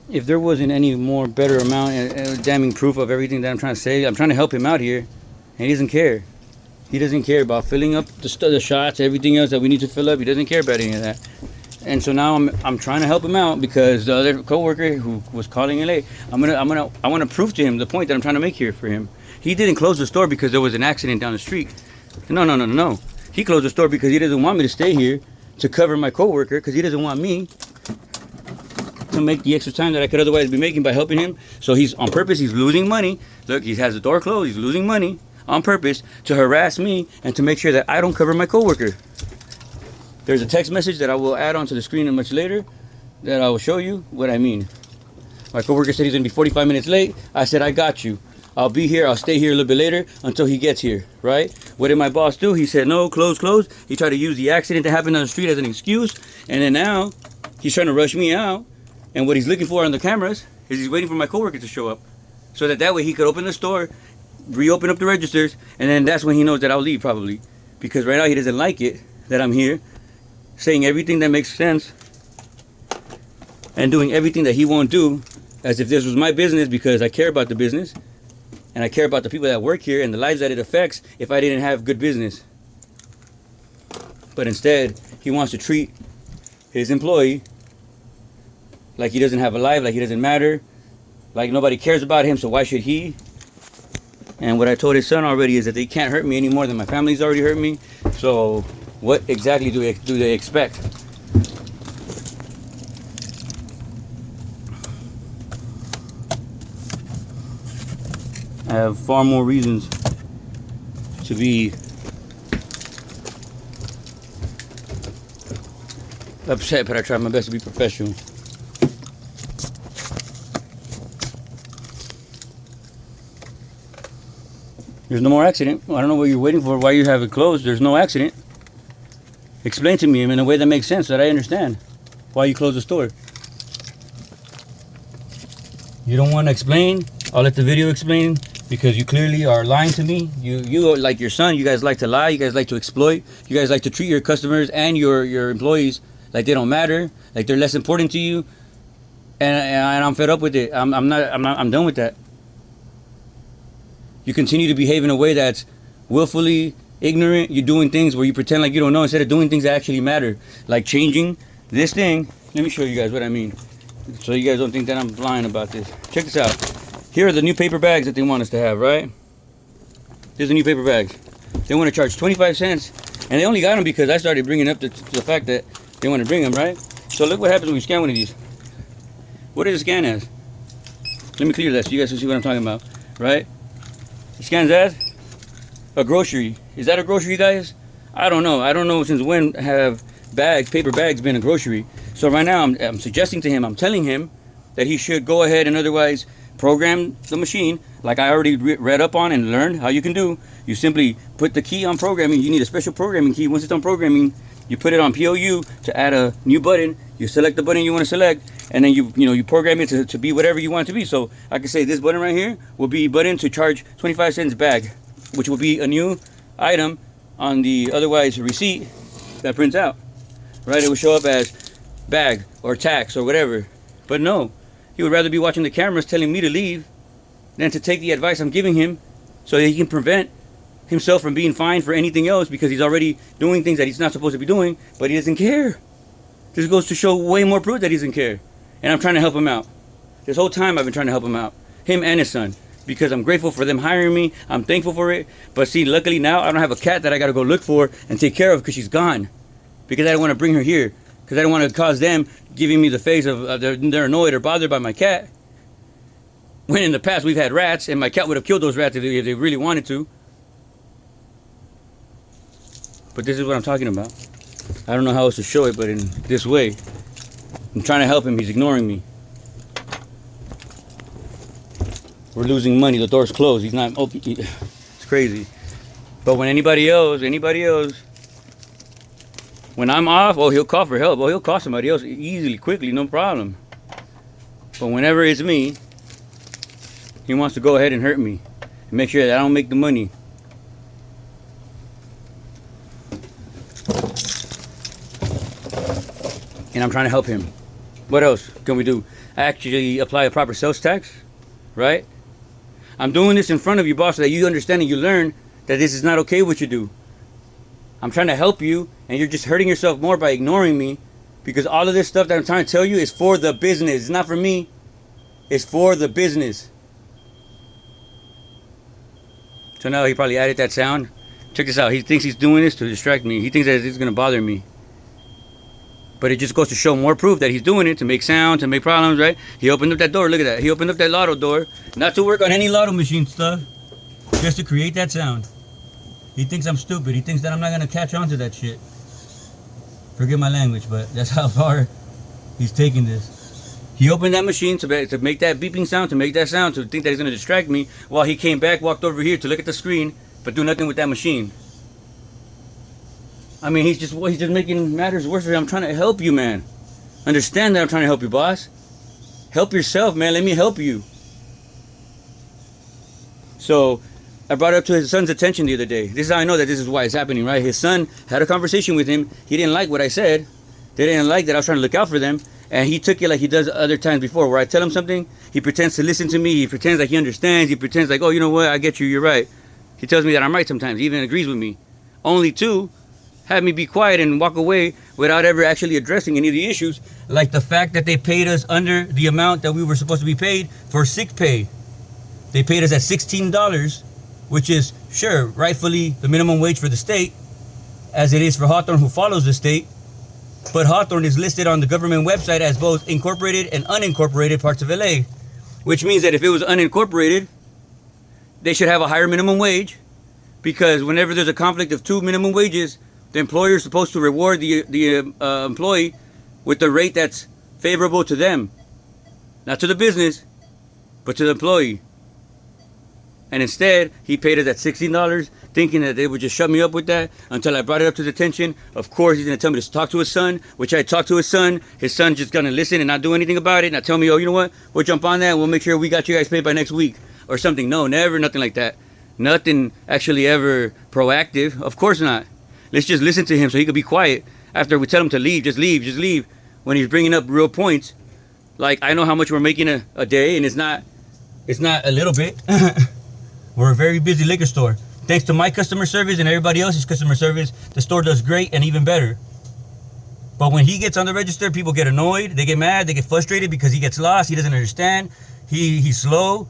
if there wasn't any more better amount and damning proof of everything that I'm trying to say, I'm trying to help him out here, and he doesn't care. He doesn't care about filling up the shots, everything else that we need to fill up. He doesn't care about any of that. And so now I'm trying to help him out because the other coworker who was calling in late, I want to prove to him the point that I'm trying to make here for him. He didn't close the store because there was an accident down the street. No. He closed the store because he doesn't want me to stay here to cover my coworker, because he doesn't want me to make the extra time that I could otherwise be making by helping him. So he's on purpose, he's losing money. Look, he has the door closed, he's losing money on purpose to harass me and to make sure that I don't cover my coworker. There's a text message that I will add onto the screen much later that I will show you what I mean. My coworker said he's gonna be 45 minutes late. I said, I got you. I'll be here, I'll stay here a little bit later until he gets here, right? What did my boss do? He said, no, close. He tried to use the accident that happened on the street as an excuse. And then now he's trying to rush me out. And what he's looking for on the cameras is he's waiting for my coworker to show up, so that way he could open the store, reopen up the registers, and then that's when he knows that I'll leave probably. Because right now he doesn't like it that I'm here saying everything that makes sense and doing everything that he won't do as if this was my business, because I care about the business and I care about the people that work here and the lives that it affects if I didn't have good business. But instead, he wants to treat his employee like he doesn't have a life, like he doesn't matter, like nobody cares about him, so why should he? And what I told his son already is that they can't hurt me any more than my family's already hurt me. So what exactly do they expect? I have far more reasons to be upset, but I try my best to be professional. There's no more accident. I don't know what you're waiting for, why you have it closed. There's no accident. Explain to me in a way that makes sense, that I understand why you closed the store. You don't want to explain? I'll let the video explain, because you clearly are lying to me. You like your son, you guys like to lie, you guys like to exploit, you guys like to treat your customers and your employees like they don't matter, like they're less important to you. And I'm fed up with it. I'm done with that. You continue to behave in a way that's willfully ignorant. You're doing things where you pretend like you don't know instead of doing things that actually matter. Like changing this thing. Let me show you guys what I mean, so you guys don't think that I'm lying about this. Check this out. Here are the new paper bags that they want us to have, right? Here's the new paper bags. They want to charge 25 cents. And they only got them because I started bringing up the fact that they want to bring them, right? So look what happens when you scan one of these. What does it scan as? Let me clear that so you guys can see what I'm talking about, right? It scans as a grocery. Is that a grocery, guys? I don't know. I don't know since when have paper bags been a grocery. So right now I'm suggesting to him, I'm telling him that he should go ahead and otherwise program the machine like I already read up on and learned how you can do. You simply put the key on programming. You need a special programming key. Once it's on programming, you put it on POU to add a new button. You select the button you want to select, and then you program it to be whatever you want it to be. So I can say this button right here will be button to charge 25 cents bag, which will be a new item on the otherwise receipt that prints out, right? It will show up as bag or tax or whatever. But no, he would rather be watching the cameras telling me to leave than to take the advice I'm giving him so that he can prevent himself from being fined for anything else, because he's already doing things that he's not supposed to be doing, but he doesn't care. This goes to show way more proof that he doesn't care. And I'm trying to help him out. This whole time I've been trying to help him out, him and his son, because I'm grateful for them hiring me. I'm thankful for it. But see, luckily now I don't have a cat that I got to go look for and take care of because she's gone. Because I don't want to bring her here. Because I don't want to cause them giving me the face of they're annoyed or bothered by my cat. When in the past we've had rats, and my cat would have killed those rats if they really wanted to. But this is what I'm talking about. I don't know how else to show it, but in this way. I'm trying to help him. He's ignoring me. We're losing money. The door's closed. He's not open. It's crazy. But when anybody else, when I'm off, oh, he'll call for help. Oh, he'll call somebody else easily, quickly, no problem. But whenever it's me, he wants to go ahead and hurt me and make sure that I don't make the money. And I'm trying to help him. What else can we do? Actually apply a proper sales tax, right? I'm doing this in front of you, boss, so that you understand and you learn that this is not okay what you do. I'm trying to help you, and you're just hurting yourself more by ignoring me, because all of this stuff that I'm trying to tell you is for the business. It's not for me. It's for the business. So now he probably added that sound. Check this out. He thinks he's doing this to distract me. He thinks that it's going to bother me. But it just goes to show more proof that he's doing it to make sound, to make problems, right? He opened up that door. Look at that. He opened up that lotto door. Not to work on any lotto machine stuff. Just to create that sound. He thinks I'm stupid. He thinks that I'm not going to catch on to that shit. Forget my language, but that's how far he's taking this. He opened that machine to make that beeping sound, to make that sound, to think that he's going to distract me, while he came back, walked over here to look at the screen, but do nothing with that machine. I mean, he's just making matters worse for him. I'm trying to help you, man. Understand that I'm trying to help you, boss. Help yourself, man. Let me help you. So, I brought it up to his son's attention the other day. This is how I know that this is why it's happening, right? His son had a conversation with him. He didn't like what I said. They didn't like that I was trying to look out for them. And he took it like he does other times before, where I tell him something, he pretends to listen to me. He pretends like he understands. He pretends like, oh, you know what? I get you. You're right. He tells me that I'm right sometimes. He even agrees with me. Only to have me be quiet and walk away without ever actually addressing any of the issues, like the fact that they paid us under the amount that we were supposed to be paid for sick pay. They paid us at $16, which is, sure, rightfully the minimum wage for the state, as it is for Hawthorne, who follows the state. But Hawthorne is listed on the government website as both incorporated and unincorporated parts of LA, which means that if it was unincorporated, they should have a higher minimum wage, because whenever there's a conflict of two minimum wages, the employer is supposed to reward the employee with the rate that's favorable to them. Not to the business, but to the employee. And instead, he paid us at $16, thinking that they would just shut me up with that, until I brought it up to the attention. Of course, he's going to tell me to talk to his son, which I talked to his son. His son's just going to listen and not do anything about it. And tell me, oh, you know what? We'll jump on that and we'll make sure we got you guys paid by next week or something. No, never, nothing like that. Nothing actually ever proactive. Of course not. Let's just listen to him so he could be quiet after we tell him to leave. Just leave, just leave. When he's bringing up real points, like I know how much we're making a day, and it's not a little bit. We're a very busy liquor store. Thanks to my customer service and everybody else's customer service, the store does great and even better. But when he gets on the register, people get annoyed, they get mad, they get frustrated because he gets lost, he doesn't understand, he's slow.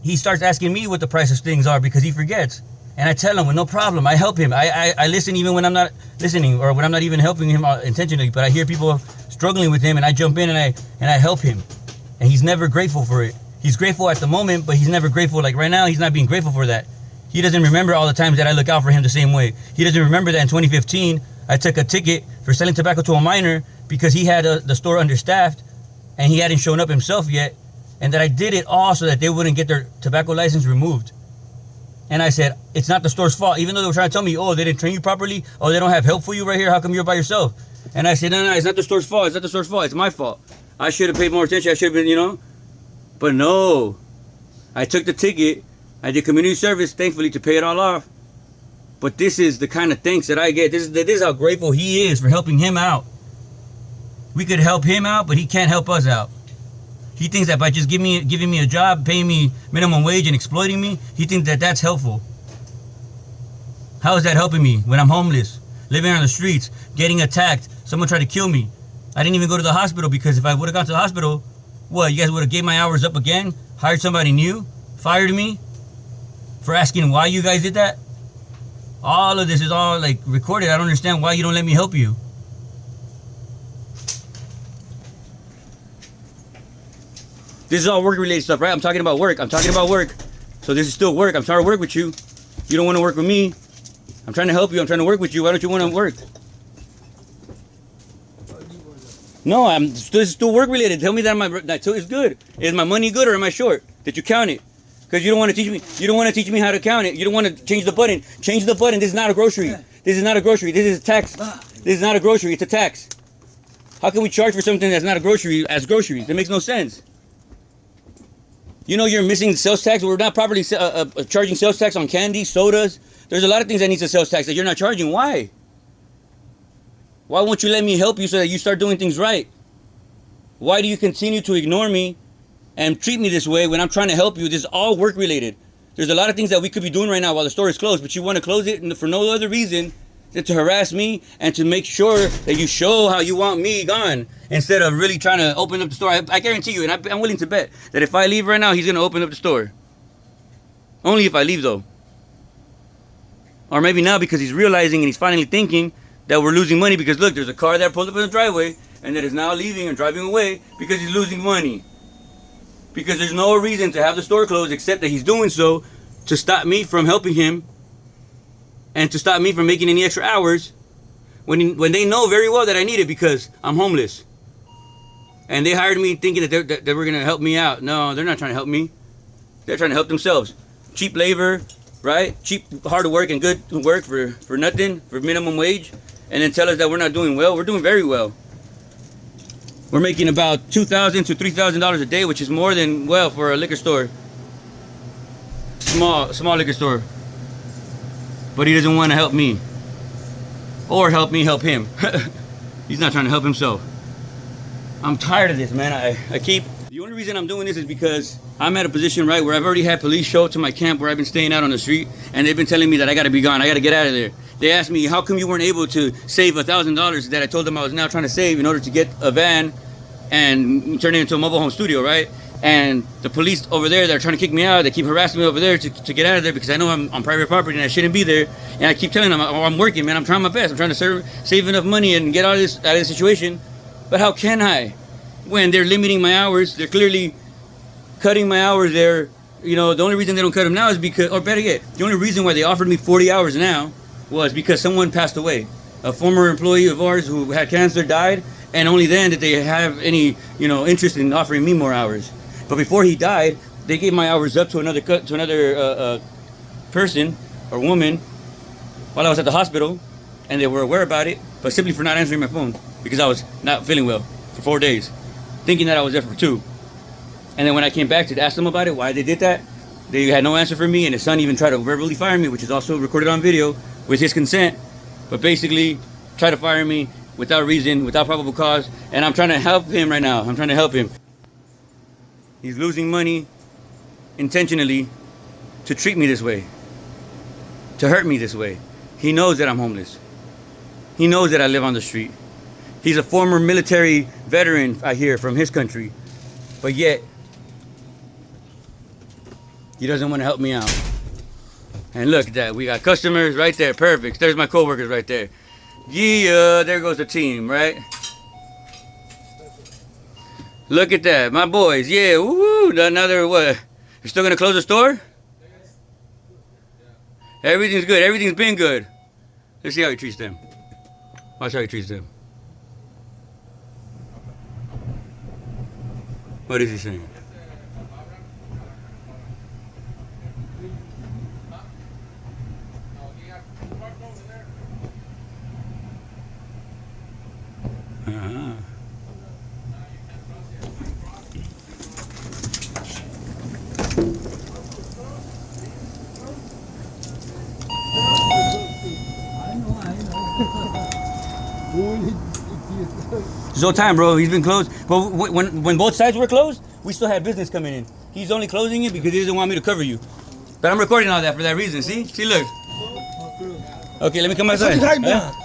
He starts asking me what the price of things are because he forgets. And I tell him, well, no problem, I help him. I listen even when I'm not listening, or when I'm not even helping him intentionally, but I hear people struggling with him and I jump in and I help him. And he's never grateful for it. He's grateful at the moment, but he's never grateful. Like right now, he's not being grateful for that. He doesn't remember all the times that I look out for him the same way. He doesn't remember that in 2015, I took a ticket for selling tobacco to a minor because he had the store understaffed and he hadn't shown up himself yet. And that I did it all so that they wouldn't get their tobacco license removed. And I said, it's not the store's fault. Even though they were trying to tell me, oh, they didn't train you properly. Oh, they don't have help for you right here. How come you're by yourself? And I said, no, it's not the store's fault. It's not the store's fault. It's my fault. I should have paid more attention. I should have been, But no. I took the ticket. I did community service, thankfully, to pay it all off. But this is the kind of thanks that I get. This is how grateful he is for helping him out. We could help him out, but he can't help us out. He thinks that by just giving me a job, paying me minimum wage and exploiting me, he thinks that that's helpful. How is that helping me when I'm homeless, living on the streets, getting attacked, someone tried to kill me? I didn't even go to the hospital because if I would have gone to the hospital, what, you guys would have gave my hours up again, hired somebody new, fired me for asking why you guys did that? All of this is all like recorded. I don't understand why you don't let me help you. This is all work-related stuff, right? I'm talking about work. So this is still work. I'm trying to work with you. You don't want to work with me. I'm trying to help you. I'm trying to work with you. Why don't you want to work? No, this is still work-related. Tell me that it's good. Is my money good or am I short? Did you count it? Because you don't want to teach me. You don't want to teach me how to count it. You don't want to change the button. Change the button. This is not a grocery. This is not a grocery. This is a tax. This is not a grocery. It's a tax. How can we charge for something that's not a grocery as groceries? That makes no sense. You're missing sales tax. We're not properly charging sales tax on candy, sodas. There's a lot of things that need a sales tax that you're not charging. Why? Why won't you let me help you so that you start doing things right? Why do you continue to ignore me and treat me this way when I'm trying to help you? This is all work related. There's a lot of things that we could be doing right now while the store is closed, but you want to close it for no other reason than to harass me and to make sure that you show how you want me gone instead of really trying to open up the store. I guarantee you, and I'm willing to bet that if I leave right now, he's going to open up the store. Only if I leave, though. Or maybe now because he's realizing and he's finally thinking that we're losing money because, look, there's a car that pulled up in the driveway and that is now leaving and driving away because he's losing money. Because there's no reason to have the store closed except that he's doing so to stop me from helping him and to stop me from making any extra hours when they know very well that I need it because I'm homeless. And they hired me thinking that they were going to help me out. No, they're not trying to help me. They're trying to help themselves. Cheap labor, right? Cheap, hard work and good work for nothing, for minimum wage. And then tell us that we're not doing well. We're doing very well. We're making about $2,000 to $3,000 a day, which is more than well for a liquor store. Small liquor store. But he doesn't want to help me. Or help me help him. He's not trying to help himself. I'm tired of this, man. I keep... The only reason I'm doing this is because I'm at a position, right, where I've already had police show up to my camp where I've been staying out on the street, and they've been telling me that I got to be gone. I got to get out of there. They asked me, how come you weren't able to save $1,000 that I told them I was now trying to save in order to get a van and turn it into a mobile home studio, right? And the police over there, they're trying to kick me out. They keep harassing me over there to get out of there because I know I'm on private property and I shouldn't be there. And I keep telling them, oh, I'm working, man. I'm trying my best. I'm trying to save enough money and get out of this situation. But how can I? When they're limiting my hours, they're clearly cutting my hours there. You know, the only reason they don't cut them now is because, or better yet, the only reason why they offered me 40 hours now was because someone passed away. A former employee of ours who had cancer died, and only then did they have any, interest in offering me more hours. But before he died, they gave my hours up to another person or woman while I was at the hospital, and they were aware about it, but simply for not answering my phone because I was not feeling well for 4 days, thinking that I was there for 2. And then when I came back to ask them about it, why they did that, they had no answer for me, and his son even tried to verbally fire me, which is also recorded on video with his consent, but basically tried to fire me without reason, without probable cause, and I'm trying to help him right now. I'm trying to help him. He's losing money intentionally to treat me this way, to hurt me this way. He knows that I'm homeless. He knows that I live on the street. He's a former military veteran, I hear, from his country, but yet he doesn't want to help me out. And look at that, we got customers right there, perfect. There's my coworkers right there. Yeah, there goes the team, right? Look at that, my boys. Yeah, woo! Another what? You're still gonna close the store? Everything's good. Everything's been good. Let's see how he treats them. Watch how he treats them. What is he saying? There's no time, bro. He's been closed. But when both sides were closed, we still had business coming in. He's only closing it because he doesn't want me to cover you. But I'm recording all that for that reason. See, look. Okay, let me come outside.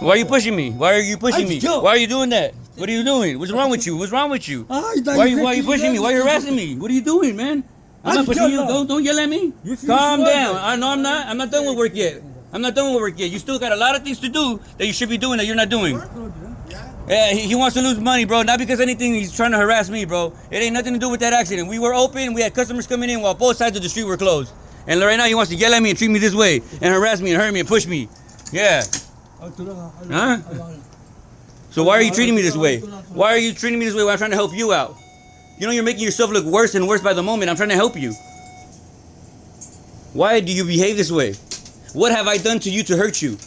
Why are you pushing me? Why are you pushing me? Why are you doing that? What are you doing? What's wrong with you? What's wrong with you? Why are you pushing me? Why are you harassing me? What are you doing, man? I'm not pushing you. Don't yell at me. Calm down. I know I'm not. I'm not done with work yet. You still got a lot of things to do that you should be doing that you're not doing. Yeah, he wants to lose money, bro. Not because anything. He's trying to harass me, bro. It ain't nothing to do with that accident. We were open. We had customers coming in while both sides of the street were closed. And right now he wants to yell at me and treat me this way and harass me and hurt me and push me. Yeah. Huh? So why are you treating me this way? Why are you treating me this way when I'm trying to help you out? You know you're making yourself look worse and worse by the moment. I'm trying to help you. Why do you behave this way? What have I done to you to hurt you?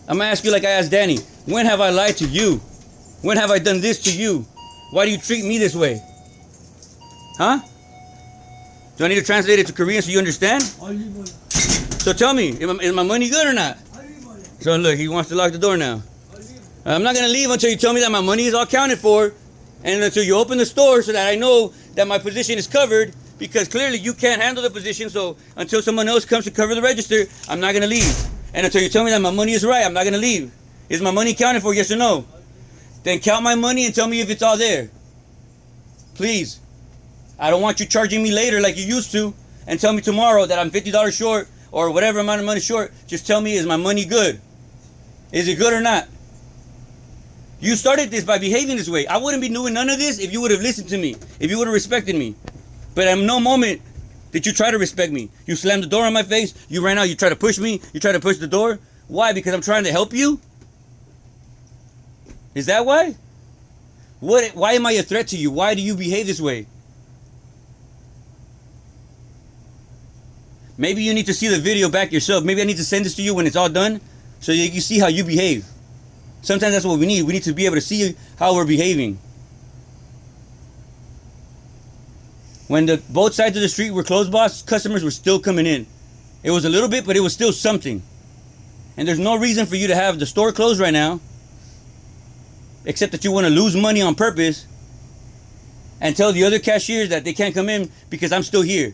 I'm gonna ask you like I asked Danny. When have I lied to you? When have I done this to you? Why do you treat me this way? Huh? Do I need to translate it to Korean so you understand? So tell me, is my money good or not? So look, he wants to lock the door now. I'm not gonna leave until you tell me that my money is all accounted for. And until you open the store so that I know that my position is covered, because clearly you can't handle the position, so until someone else comes to cover the register, I'm not going to leave. And until you tell me that my money is right, I'm not going to leave. Is my money counted for, yes or no? Then count my money and tell me if it's all there. Please. I don't want you charging me later like you used to and tell me tomorrow that I'm $50 short or whatever amount of money short. Just tell me, is my money good? Is it good or not? You started this by behaving this way. I wouldn't be doing none of this if you would have listened to me, if you would have respected me. But at no moment did you try to respect me. You slammed the door on my face. You ran out. You tried to push me. You tried to push the door. Why? Because I'm trying to help you? Is that why? Why am I a threat to you? Why do you behave this way? Maybe you need to see the video back yourself. Maybe I need to send this to you when it's all done so you can see how you behave. Sometimes that's what we need. We need to be able to see how we're behaving. When both sides of the street were closed, boss, customers were still coming in. It was a little bit, but it was still something. And there's no reason for you to have the store closed right now, except that you want to lose money on purpose and tell the other cashiers that they can't come in because I'm still here.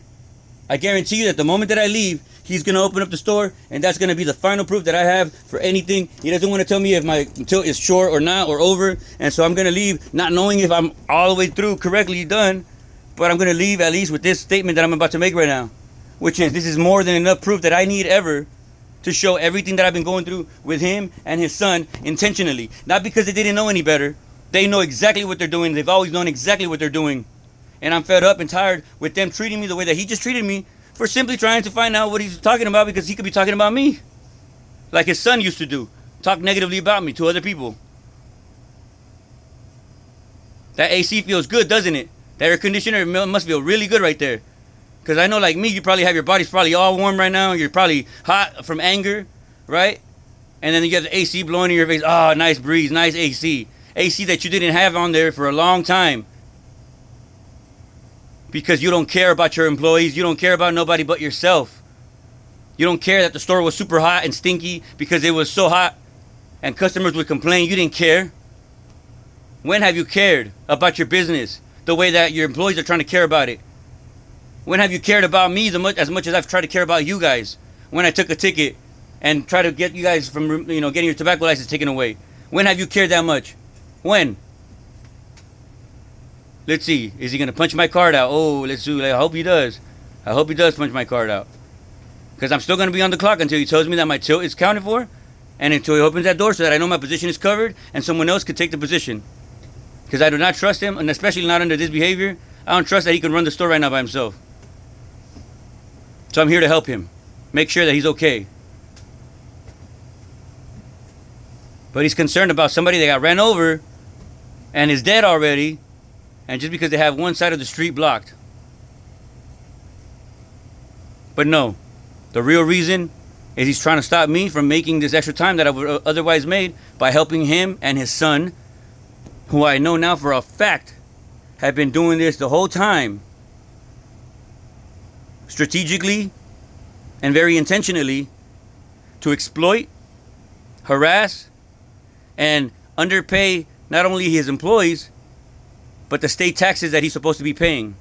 I guarantee you that the moment that I leave, he's going to open up the store, and that's going to be the final proof that I have for anything. He doesn't want to tell me if my tilt is short or not or over, and so I'm going to leave not knowing if I'm all the way through correctly done, but I'm going to leave at least with this statement that I'm about to make right now, which is this is more than enough proof that I need ever to show everything that I've been going through with him and his son intentionally. Not because they didn't know any better. They know exactly what they're doing. They've always known exactly what they're doing. And I'm fed up and tired with them treating me the way that he just treated me for simply trying to find out what he's talking about, because he could be talking about me. Like his son used to do. Talk negatively about me to other people. That AC feels good, doesn't it? That air conditioner must feel really good right there. Because I know, like me, you probably have your body's probably all warm right now. You're probably hot from anger, right? And then you have the AC blowing in your face. Oh, nice breeze, nice AC. AC that you didn't have on there for a long time. Because you don't care about your employees. You don't care about nobody but yourself. You don't care that the store was super hot and stinky because it was so hot and customers would complain. You didn't care. When have you cared about your business the way that your employees are trying to care about it? When have you cared about me as much as I've tried to care about you guys? When I took a ticket and tried to get you guys from, getting your tobacco license taken away. When have you cared that much? When? Let's see. Is he going to punch my card out? Oh, let's see. I hope he does. I hope he does punch my card out. Because I'm still going to be on the clock until he tells me that my tilt is counted for. And until he opens that door so that I know my position is covered and someone else could take the position. Because I do not trust him, and especially not under this behavior. I don't trust that he can run the store right now by himself. So I'm here to help him. Make sure that he's okay. But he's concerned about somebody that got ran over and is dead already. And just because they have one side of the street blocked. But no. The real reason is he's trying to stop me from making this extra time that I would otherwise made by helping him and his son, who I know now for a fact have been doing this the whole time, strategically and very intentionally, to exploit, harass, and underpay not only his employees, but the state taxes that he's supposed to be paying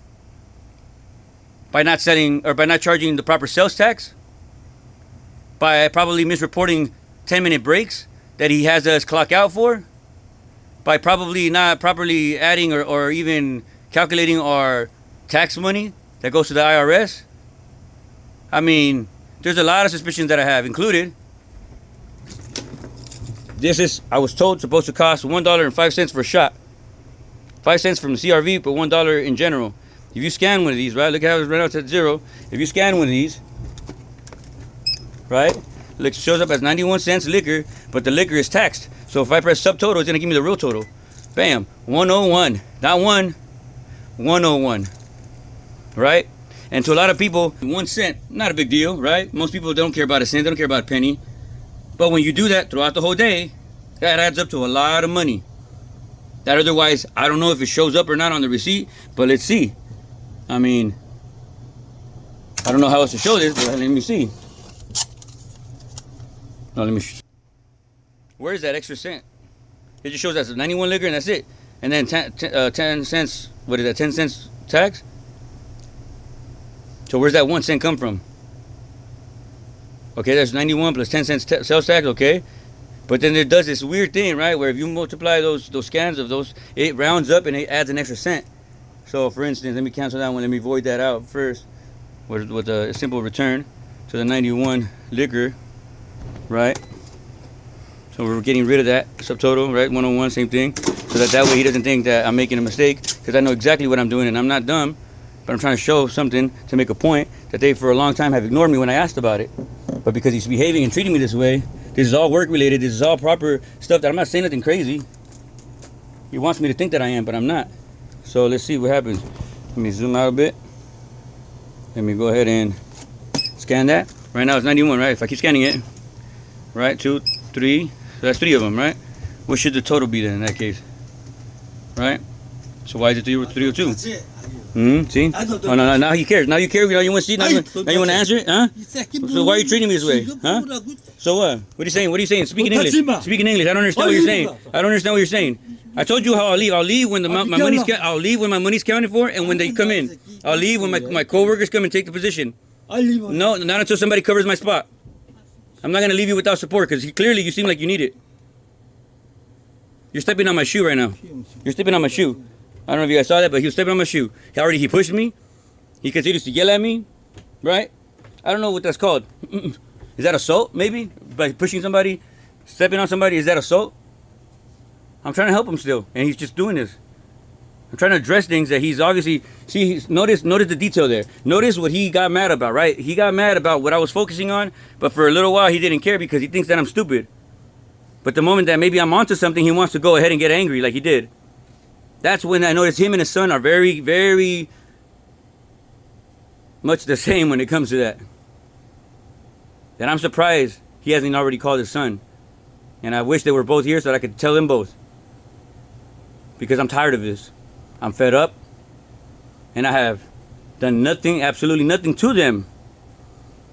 by not charging the proper sales tax, by probably misreporting 10-minute breaks that he has us clock out for, by probably not properly adding or even calculating our tax money that goes to the IRS. I mean, there's a lot of suspicions that I have, included this is, I was told, supposed to cost $1.05 for a shot. 5 cents from the CRV, but $1 in general. If you scan one of these, right? Look how it's right out at zero. If you scan one of these, right? It shows up as 91 cents liquor, but the liquor is taxed. So if I press subtotal, it's gonna give me the real total. Bam, 101, not 101, right? And to a lot of people, 1 cent, not a big deal, right? Most people don't care about a cent, they don't care about a penny. But when you do that throughout the whole day, that adds up to a lot of money. That otherwise, I don't know if it shows up or not on the receipt, but let's see. I mean, I don't know how else to show this, but let me see. No, where's that extra cent? It just shows that's 91 liquor and that's it. and then 10 cents, what is that, 10 cents tax? So where's that 1 cent come from? Okay, there's 91 plus 10 cents sales tax, okay? But then it does this weird thing, right? Where if you multiply those scans of those, it rounds up and it adds an extra cent. So for instance, let me cancel that one. Let me void that out first with a simple return to the 91 liquor, right? So we're getting rid of that subtotal, right? 101, same thing. So that way he doesn't think that I'm making a mistake, because I know exactly what I'm doing and I'm not dumb, but I'm trying to show something to make a point that they for a long time have ignored me when I asked about it. But because he's behaving and treating me this way, this is all work related, this is all proper stuff that I'm not saying nothing crazy. He wants me to think that I am, but I'm not. So let's see what happens. Let me zoom out a bit. Let me go ahead and scan that. Right now it's 91, right? If I keep scanning it, right, 2, 3, so that's 3 of them, right? What should the total be then in that case? Right? So why is it 302? That's it. See? Oh, no, now he cares. Now you care. Now you want to see? Now you want to answer it? Huh? So why are you treating me this way? Huh? So what? What are you saying? What are you saying? Speak in English. Speak in English. I don't understand what you're saying. I don't understand what you're saying. I told you how I'll leave. I'll leave when my money's I'll leave when my money's counted for and when they come in. I'll leave when my coworkers come and take the position. No, not until somebody covers my spot. I'm not gonna leave you without support because clearly you seem like you need it. You're stepping on my shoe right now. You're stepping on my shoe. I don't know if you guys saw that, but he was stepping on my shoe. He pushed me. He continues to yell at me, right? I don't know what that's called. Is that assault, maybe? By pushing somebody, stepping on somebody, is that assault? I'm trying to help him still, and he's just doing this. I'm trying to address things that he's obviously... See, notice the detail there. Notice what he got mad about, right? He got mad about what I was focusing on, but for a little while he didn't care because he thinks that I'm stupid. But the moment that maybe I'm onto something, he wants to go ahead and get angry like he did. That's when I noticed him and his son are very, very much the same when it comes to that. And I'm surprised he hasn't already called his son. And I wish they were both here so that I could tell them both. Because I'm tired of this. I'm fed up. And I have done nothing, absolutely nothing to them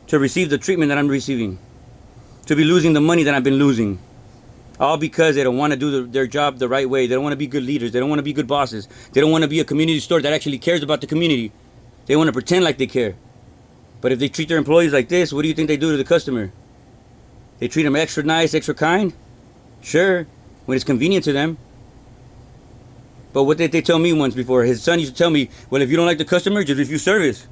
to receive the treatment that I'm receiving. To be losing the money that I've been losing. All because they don't want to do their job the right way. They don't want to be good leaders. They don't want to be good bosses. They don't want to be a community store that actually cares about the community. They want to pretend like they care. But if they treat their employees like this, what do you think they do to the customer? They treat them extra nice, extra kind? Sure, when it's convenient to them. But what did they tell me once before? His son used to tell me, well, if you don't like the customer, just refuse service.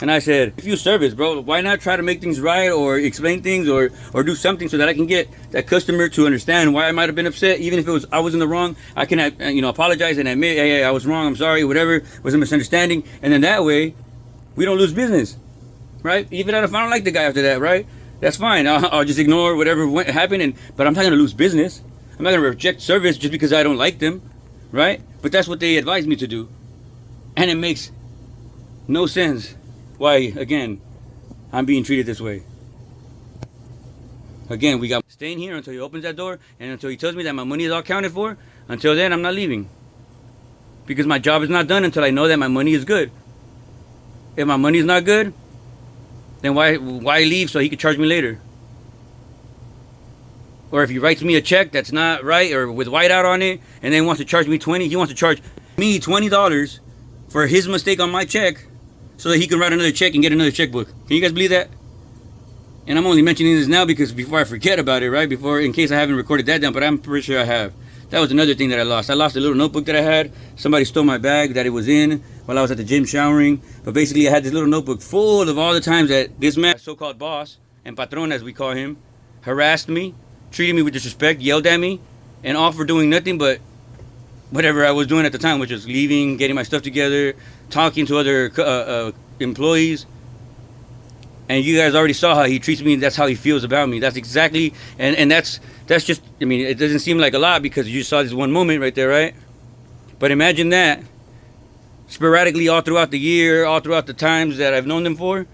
And I said, refuse service, bro. Why not try to make things right or explain things or do something so that I can get that customer to understand why I might have been upset, even if I was in the wrong. I can apologize and admit, hey, I was wrong, I'm sorry, whatever, it was a misunderstanding. And then that way, we don't lose business, right? Even if I don't like the guy after that, right? That's fine. I'll just ignore whatever happened, but I'm not gonna lose business. I'm not gonna reject service just because I don't like them, right? But that's what they advised me to do. And it makes no sense why, again, I'm being treated this way. Again, we got staying here until he opens that door and until he tells me that my money is all accounted for. Until then, I'm not leaving. Because my job is not done until I know that my money is good. If my money is not good, then why leave so he could charge me later? Or if he writes me a check that's not right or with whiteout on it and then wants to charge me $20, he wants to charge me $20 for his mistake on my check so that he can write another check and get another checkbook. Can you guys believe that? And I'm only mentioning this now because before I forget about it, right? In case I haven't recorded that down, but I'm pretty sure I have. That was another thing that I lost. I lost a little notebook that I had. Somebody stole my bag that it was in while I was at the gym showering. But basically I had this little notebook full of all the times that this man, so-called boss, and patron as we call him, harassed me, treated me with disrespect, yelled at me, and all for doing nothing but whatever I was doing at the time, which was leaving, getting my stuff together, talking to other employees. And you guys already saw how he treats me. That's how he feels about me. That's exactly, and that's just, I mean, it doesn't seem like a lot because you saw this one moment right there, right? But imagine that sporadically all throughout the year, all throughout the times that I've known them for.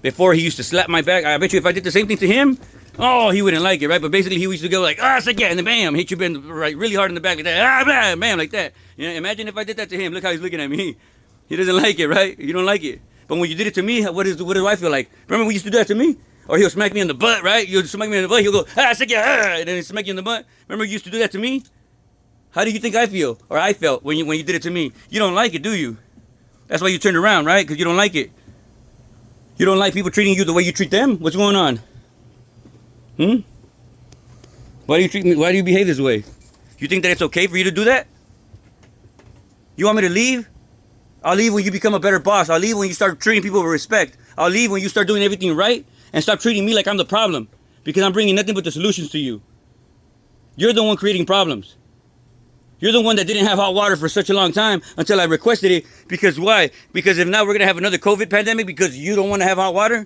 Before he used to slap my back. I bet you if I did the same thing to him, oh, he wouldn't like it, right? But basically he used to go like, it's like, yeah, and then bam, hit you right really hard in the back like that, bam, bam, like that. You know, imagine if I did that to him. Look how he's looking at me. He doesn't like it, right? You don't like it. But when you did it to me, what do I feel like? Remember when you used to do that to me? Or he'll smack me in the butt, right? You'll smack me in the butt, he'll go, it's like, yeah, and then he'll smack you in the butt. Remember you used to do that to me? How do you think I feel, or I felt when you did it to me? You don't like it, do you? That's why you turned around, right? Because you don't like it. You don't like people treating you the way you treat them? What's going on? Why do you treat me? Why do you behave this way? You think that it's okay for you to do that? You want me to leave? I'll leave when you become a better boss. I'll leave when you start treating people with respect. I'll leave when you start doing everything right and stop treating me like I'm the problem, because I'm bringing nothing but the solutions to you. You're the one creating problems. You're the one that didn't have hot water for such a long time until I requested it. Because why? Because if now we're going to have another COVID pandemic because you don't want to have hot water,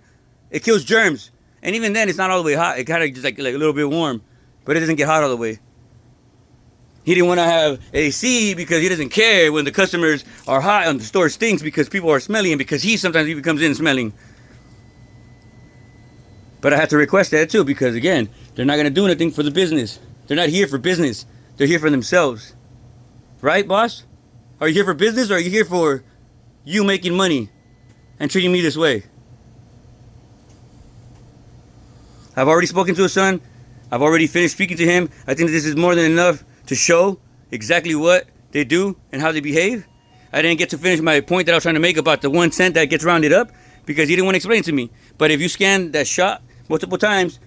it kills germs. And even then, it's not all the way hot. It kind of just like a little bit warm, but it doesn't get hot all the way. He didn't want to have AC because he doesn't care when the customers are hot and the store stinks because people are smelly, and because he sometimes even comes in smelling. But I had to request that too, because again, they're not going to do anything for the business. They're not here for business. They're here for themselves. Right, boss? Are you here for business, or are you here for you making money and treating me this way? I've already spoken to his son. I've already finished speaking to him. I think this is more than enough to show exactly what they do and how they behave. I didn't get to finish my point that I was trying to make about the 1 cent that gets rounded up because he didn't want to explain it to me. But if you scan that shot multiple times,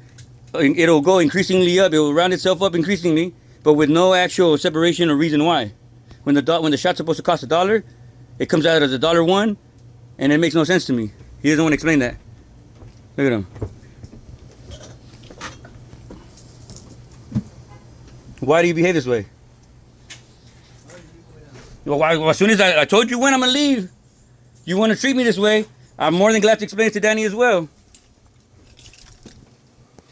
it'll go increasingly up. It will round itself up increasingly, but with no actual separation or reason why. When the shot's supposed to cost $1, it comes out as $1.01, and it makes no sense to me. He doesn't want to explain that. Look at him. Why do you behave this way? Well, as soon as I told you when I'm gonna leave, you want to treat me this way, I'm more than glad to explain it to Danny as well.